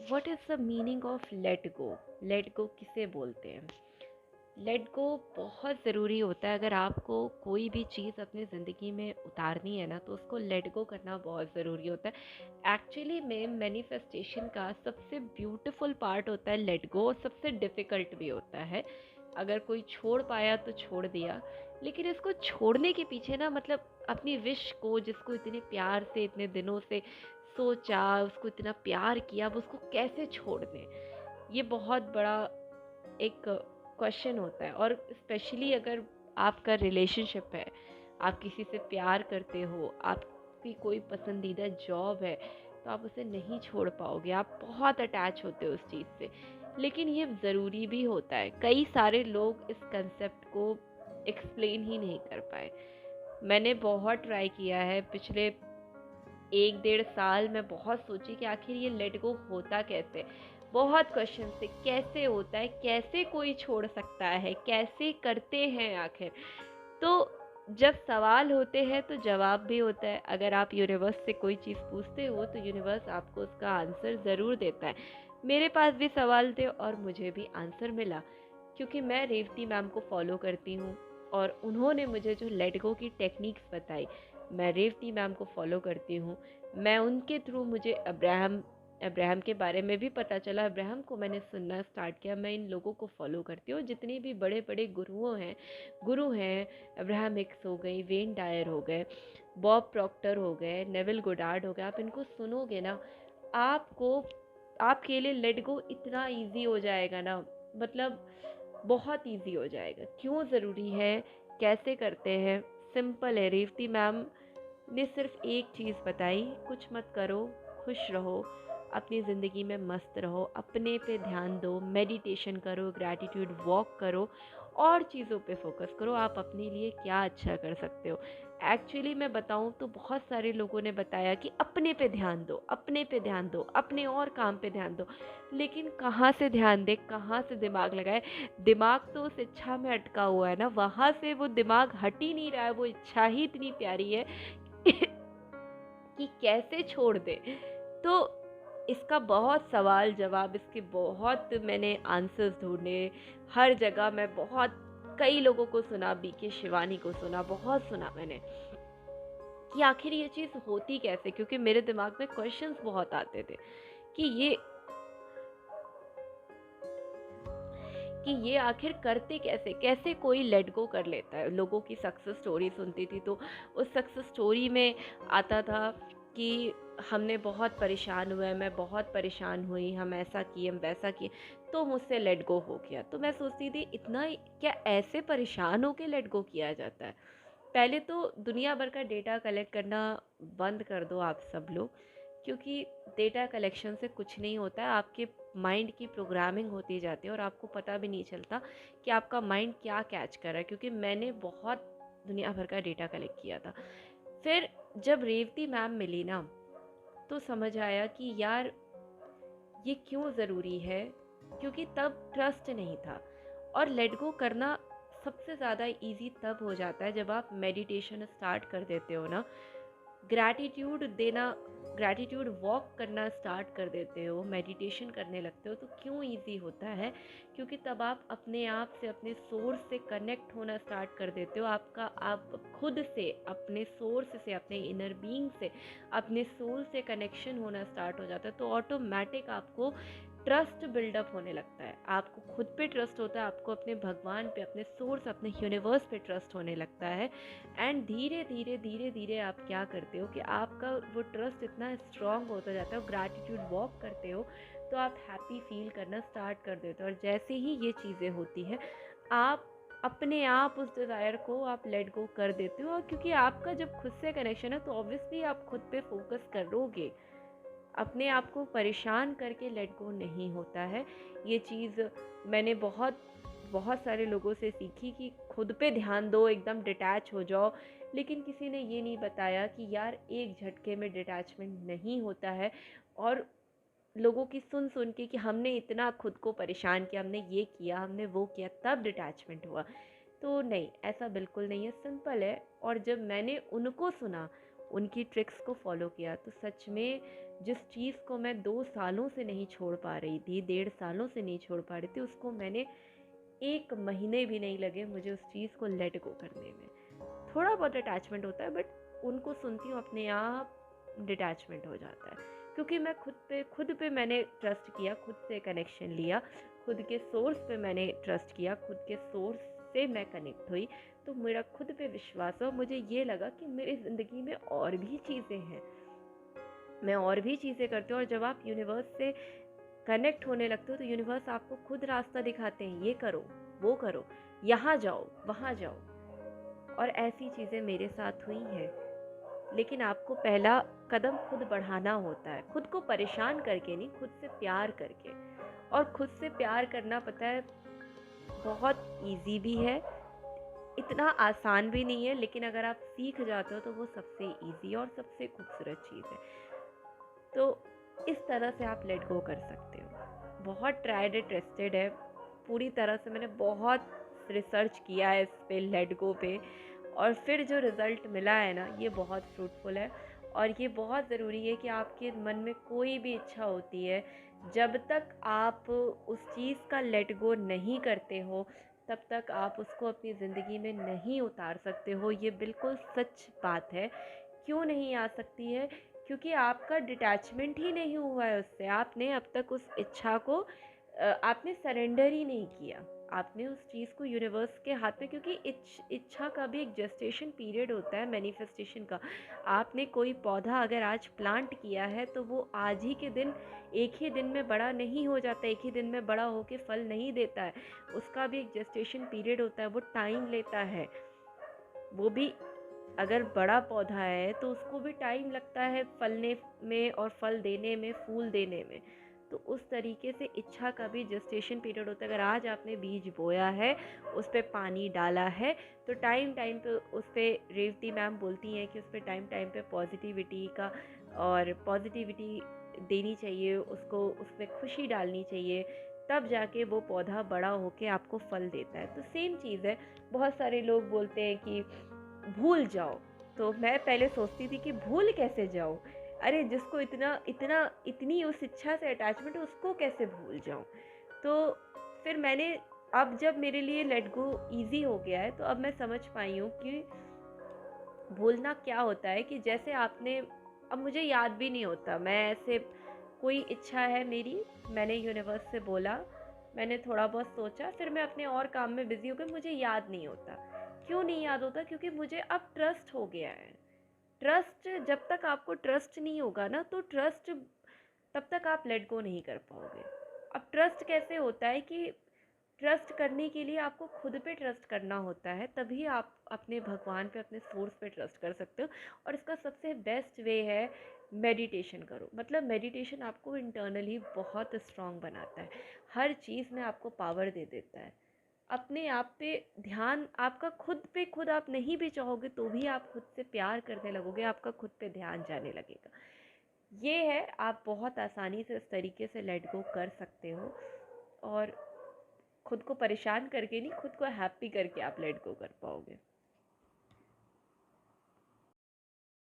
What is the meaning of let go? Let go किसे बोलते हैं? लेट गो बहुत ज़रूरी होता है। अगर आपको कोई भी चीज़ अपनी ज़िंदगी में उतारनी है ना, तो उसको लेट गो करना बहुत ज़रूरी होता है। एक्चुअली में मैनिफेस्टेशन का सबसे ब्यूटीफुल पार्ट होता है लेट गो, और सबसे डिफ़िकल्ट भी होता है। अगर कोई छोड़ पाया तो छोड़ दिया, लेकिन इसको छोड़ने के पीछे ना, मतलब अपनी विश को, जिसको इतने प्यार से इतने दिनों से सोचा, उसको इतना प्यार किया, अब उसको कैसे छोड़ दें, ये बहुत बड़ा एक क्वेश्चन होता है। और स्पेशली अगर आपका रिलेशनशिप है, आप किसी से प्यार करते हो, आपकी कोई पसंदीदा जॉब है, तो आप उसे नहीं छोड़ पाओगे, आप बहुत अटैच होते हो उस चीज़ से। लेकिन ये ज़रूरी भी होता है। कई सारे लोग इस कंसेप्ट को एक्सप्लेन ही नहीं कर पाए। मैंने बहुत ट्राई किया है पिछले 1 डेढ़ साल। मैं बहुत सोची कि आखिर ये लेट गो होता कैसे। बहुत क्वेश्चन थे, कैसे होता है, कैसे कोई छोड़ सकता है, कैसे करते हैं आखिर। तो जब सवाल होते हैं तो जवाब भी होता है। अगर आप यूनिवर्स से कोई चीज़ पूछते हो तो यूनिवर्स आपको उसका आंसर ज़रूर देता है। मेरे पास भी सवाल थे और मुझे भी आंसर मिला, क्योंकि मैं रेवती मैम को फॉलो करती हूँ और उन्होंने मुझे जो लेट गो की टेक्निक्स बताई, मैं रेवती मैम को फॉलो करती हूँ। मैं उनके थ्रू, मुझे अब्राहम अब्राहम के बारे में भी पता चला। अब्राहम को मैंने सुनना स्टार्ट किया। मैं इन लोगों को फॉलो करती हूँ, जितने भी बड़े बड़े गुरु हैं। अब्राहम हिक्स हो गई, वेन डायर हो गए, बॉब प्रॉक्टर हो गए, नेविल गोडार्ड हो गए। आप इनको सुनोगे ना, आपको आपके लिए लेट गो इतना इजी हो जाएगा ना, मतलब बहुत इजी हो जाएगा। क्यों ज़रूरी है, कैसे करते हैं, सिंपल है। रेवती मैम ने सिर्फ एक चीज़ बताई, कुछ मत करो, खुश रहो, अपनी ज़िंदगी में मस्त रहो, अपने पे ध्यान दो, मेडिटेशन करो, ग्रैटिट्यूड वॉक करो, और चीज़ों पे फोकस करो, आप अपने लिए क्या अच्छा कर सकते हो। एक्चुअली मैं बताऊं तो बहुत सारे लोगों ने बताया कि अपने पे ध्यान दो, अपने पे ध्यान दो, अपने और काम पे ध्यान दो। लेकिन कहाँ से ध्यान दे, कहाँ से दिमाग लगाए? दिमाग तो उस इच्छा में अटका हुआ है ना, वहाँ से वो दिमाग हट ही नहीं रहा है। वो इच्छा ही इतनी प्यारी है कि कैसे छोड़ दे। तो इसका बहुत सवाल जवाब, इसके बहुत मैंने आंसर्स ढूंढे हर जगह। मैं बहुत कई लोगों को सुना, बीके शिवानी को सुना, बहुत सुना मैंने कि आखिर ये चीज़ होती कैसे, क्योंकि मेरे दिमाग में क्वेश्चंस बहुत आते थे कि ये आखिर करते कैसे, कैसे कोई लेट गो कर लेता है। लोगों की सक्सेस स्टोरी सुनती थी, तो उस सक्सेस स्टोरी में आता था कि हमने बहुत परेशान हुए, मैं बहुत परेशान हुई, हम ऐसा किए, हम वैसा किए, तो मुझसे लेट गो हो गया। तो मैं सोचती थी, इतना क्या ऐसे परेशान होके लेट गो किया जाता है? पहले तो दुनिया भर का डेटा कलेक्ट करना बंद कर दो आप सब लोग, क्योंकि डेटा कलेक्शन से कुछ नहीं होता है। आपके माइंड की प्रोग्रामिंग होती जाती है और आपको पता भी नहीं चलता कि आपका माइंड क्या कैच कर रहा है। क्योंकि मैंने बहुत दुनिया भर का डेटा कलेक्ट किया था। फिर जब रेवती मैम मिली ना, तो समझ आया कि यार ये क्यों ज़रूरी है। क्योंकि तब ट्रस्ट नहीं था। और लेट गो करना सबसे ज़्यादा इजी तब हो जाता है जब आप मेडिटेशन स्टार्ट कर देते हो ना, ग्रैटिट्यूड देना, ग्रैटिट्यूड वॉक करना स्टार्ट कर देते हो, मेडिटेशन करने लगते हो। तो क्यों इजी होता है? क्योंकि तब आप अपने आप से, अपने सोर्स से कनेक्ट होना स्टार्ट कर देते हो। आप खुद से, अपने सोर्स से, अपने इनर बीइंग से, अपने सोल से कनेक्शन होना स्टार्ट हो जाता है। तो ऑटोमेटिक आपको ट्रस्ट बिल्डअप होने लगता है। आपको खुद पे ट्रस्ट होता है, आपको अपने भगवान पे, अपने सोर्स, अपने यूनिवर्स पे ट्रस्ट होने लगता है। एंड धीरे धीरे धीरे धीरे आप क्या करते हो कि आपका वो ट्रस्ट इतना स्ट्रांग होता जाता है। ग्रैटिट्यूड वॉक करते हो तो आप हैप्पी फील करना स्टार्ट कर देते हो। और जैसे ही ये चीज़ें होती हैं, आप अपने आप उस डिज़ायर को आप लेट गो कर देते हो। और क्योंकि आपका जब खुद से कनेक्शन है, तो ऑब्वियसली आप खुद पे फोकस करोगे। अपने आप को परेशान करके लेट गो नहीं होता है। ये चीज़ मैंने बहुत बहुत सारे लोगों से सीखी कि खुद पे ध्यान दो, एकदम डिटैच हो जाओ। लेकिन किसी ने ये नहीं बताया कि यार एक झटके में डिटैचमेंट नहीं होता है। और लोगों की सुन सुन के कि हमने इतना खुद को परेशान किया, हमने ये किया, हमने वो किया, तब डिटैचमेंट हुआ, तो नहीं, ऐसा बिल्कुल नहीं है, सिंपल है। और जब मैंने उनको सुना, उनकी ट्रिक्स को फॉलो किया तो सच में जिस चीज़ को मैं 2 सालों से नहीं छोड़ पा रही थी, 1.5 सालों से नहीं छोड़ पा रही थी, उसको मैंने 1 महीने भी नहीं लगे मुझे उस चीज़ को लेट गो करने में। थोड़ा बहुत अटैचमेंट होता है बट उनको सुनती हूँ अपने आप डिटैचमेंट हो जाता है, क्योंकि मैं खुद पे मैंने ट्रस्ट किया, खुद से कनेक्शन लिया, खुद के सोर्स पे मैंने ट्रस्ट किया, खुद के सोर्स से मैं कनेक्ट हुई, तो मेरा खुद पे विश्वास हुआ। मुझे ये लगा कि मेरी ज़िंदगी में और भी चीज़ें हैं, मैं और भी चीज़ें करती हूँ। और जब आप यूनिवर्स से कनेक्ट होने लगते हो तो यूनिवर्स आपको खुद रास्ता दिखाते हैं, ये करो, वो करो, यहाँ जाओ, वहाँ जाओ। और ऐसी चीज़ें मेरे साथ हुई हैं। लेकिन आपको पहला कदम खुद बढ़ाना होता है, खुद को परेशान करके नहीं, खुद से प्यार करके। और खुद से प्यार करना पता है बहुत इजी भी है, इतना आसान भी नहीं है, लेकिन अगर आप सीख जाते हो तो वो सबसे इजी और सबसे खूबसूरत चीज़ है। तो इस तरह से आप लेट गो कर सकते हो। बहुत ट्राइड एंड टेस्टेड है, पूरी तरह से मैंने बहुत रिसर्च किया है इस पे, लेट गो पे, और फिर जो रिज़ल्ट मिला है ना, ये बहुत फ्रूटफुल है। और ये बहुत ज़रूरी है कि आपके मन में कोई भी इच्छा होती है, जब तक आप उस चीज़ का लेट गो नहीं करते हो तब तक आप उसको अपनी ज़िंदगी में नहीं उतार सकते हो। ये बिल्कुल सच बात है। क्यों नहीं आ सकती है? क्योंकि आपका डिटैचमेंट ही नहीं हुआ है उससे। आपने अब तक उस इच्छा को आपने सरेंडर ही नहीं किया। आपने उस चीज़ को यूनिवर्स के हाथ में, क्योंकि इच्छा का भी एक जेस्टेशन पीरियड होता है मैनिफेस्टेशन का। आपने कोई पौधा अगर आज प्लांट किया है तो वो आज ही के दिन, एक ही दिन में बड़ा नहीं हो जाता, एक ही दिन में बड़ा होके फल नहीं देता है। उसका भी एक जेस्टेशन पीरियड होता है, वो टाइम लेता है। वो भी अगर बड़ा पौधा है तो उसको भी टाइम लगता है फलने में और फल देने में, फूल देने में। तो उस तरीके से इच्छा का भी जेस्टेशन पीरियड होता है। अगर आज आपने बीज बोया है, उस पर पानी डाला है, तो टाइम टाइम पे उस पर, रेवती मैम बोलती हैं कि उस पर टाइम टाइम पे पॉजिटिविटी का और पॉजिटिविटी देनी चाहिए, उसको उसमें खुशी डालनी चाहिए, तब जाके वो पौधा बड़ा होके आपको फल देता है। तो सेम चीज़ है। बहुत सारे लोग बोलते हैं कि भूल जाओ, तो मैं पहले सोचती थी कि भूल कैसे जाऊँ? अरे जिसको इतना इतना इतनी उस इच्छा से अटैचमेंट है उसको कैसे भूल जाऊँ? तो फिर मैंने, अब जब मेरे लिए लेट गो ईज़ी हो गया है तो अब मैं समझ पाई हूँ कि भूलना क्या होता है। कि जैसे आपने, अब मुझे याद भी नहीं होता, मैं ऐसे कोई इच्छा है मेरी, मैंने यूनिवर्स से बोला, मैंने थोड़ा बहुत सोचा, फिर मैं अपने और काम में बिजी हो गई, मुझे याद नहीं होता। क्यों नहीं याद होता? क्योंकि मुझे अब ट्रस्ट हो गया है। ट्रस्ट, जब तक आपको ट्रस्ट नहीं होगा ना, तो ट्रस्ट, तब तक आप लेट गो नहीं कर पाओगे। अब ट्रस्ट कैसे होता है कि ट्रस्ट करने के लिए आपको खुद पे ट्रस्ट करना होता है, तभी आप अपने भगवान पे, अपने सोर्स पे ट्रस्ट कर सकते हो। और इसका सबसे बेस्ट वे है मेडिटेशन करो। मतलब मेडिटेशन आपको इंटरनली बहुत स्ट्रांग बनाता है, हर चीज़ में आपको पावर दे देता है। अपने आप पे ध्यान, आपका खुद पे खुद, आप नहीं भी चाहोगे तो भी आप खुद से प्यार करने लगोगे, आपका खुद पे ध्यान जाने लगेगा। ये है, आप बहुत आसानी से इस तरीके से लेट गो कर सकते हो। और खुद को परेशान करके नहीं, खुद को हैप्पी करके आप लेट गो कर पाओगे।